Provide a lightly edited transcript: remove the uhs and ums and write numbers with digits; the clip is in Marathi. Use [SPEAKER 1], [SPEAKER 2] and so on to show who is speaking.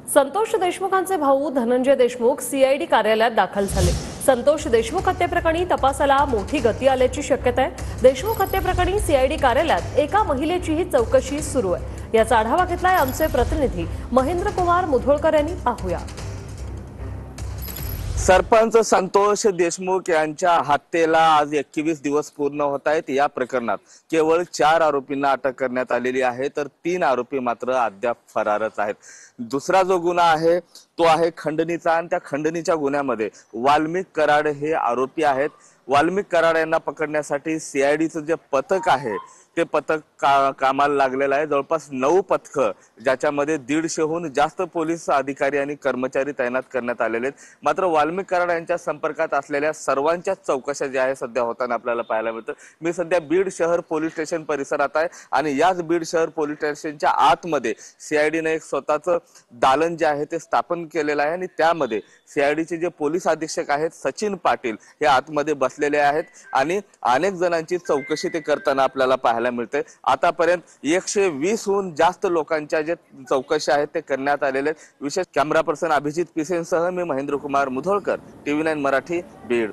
[SPEAKER 1] संतोष देशमुखांचे भाऊ धनंजय देशमुख सीआयडी कार्यालयात दाखल झाले। संतोष देशमुख हत्येप्रकरणी तपासाला मोठी गती आल्याची शक्यता आहे। देशमुख हत्येप्रकरणी सीआयडी कार्यालयात एका महिलेचीही चौकशी सुरू आहे। याचा आढावा घेतलाय आमचे प्रतिनिधी महेंद्र कुमार मुधोळकर यांनी। पाहूया।
[SPEAKER 2] सरपंच संतोष देशमुख यांच्या हत्येला आज 21 दिवस पूर्ण होत आहेत। या प्रकरणात केवळ 4 आरोपींना अटक करण्यात आलेली आहे, तर 3 आरोपी मात्र अद्याप फरारच आहेत। दुसरा जो गुन्हा आहे तो आहे खंडणीचा, आणि त्या खंडणीच्या गुन्ह्यामध्ये वाल्मिक कराड हे आरोपी आहेत। वाल्मिक कराड यांना पकडण्यासाठी सीआयडीचं जे पथक आहे ते पथक कामाला लागलेलं आहे। जवळपास 9 पथकं, ज्याच्यामध्ये 150हून जास्त पोलीस अधिकारी आणि कर्मचारी तैनात करण्यात आलेले आहेत। मात्र वाल्मिक कराड यांच्या संपर्कात असलेल्या सर्वांच्या चौकशा ज्या आहे सध्या होताना आपल्याला पाहायला मिळतं। मी सध्या बीड शहर पोलीस स्टेशन परिसरात आहे, आणि याच बीड शहर पोलीस स्टेशनच्या आतमध्ये सीआयडीने एक स्वतःचं दालन जे आहे ते स्थापन केलेलं आहे, आणि त्यामध्ये सीआयडीचे जे पोलीस अधीक्षक आहेत सचिन पाटील हे आतमध्ये बसलेले आहेत, आणि अनेक जणांची चौकशी ते करताना आपल्याला पाहायला मिळते। आतापर्यंत 120हून जास्त लोकांच्या जे चौकशी आहेत ते करण्यात आलेले आहेत। विशेष कॅमेरा पर्सन अभिजित पिसेंसह मी महेंद्र कुमार मुधोळकर, TV9 मराठी, बीड।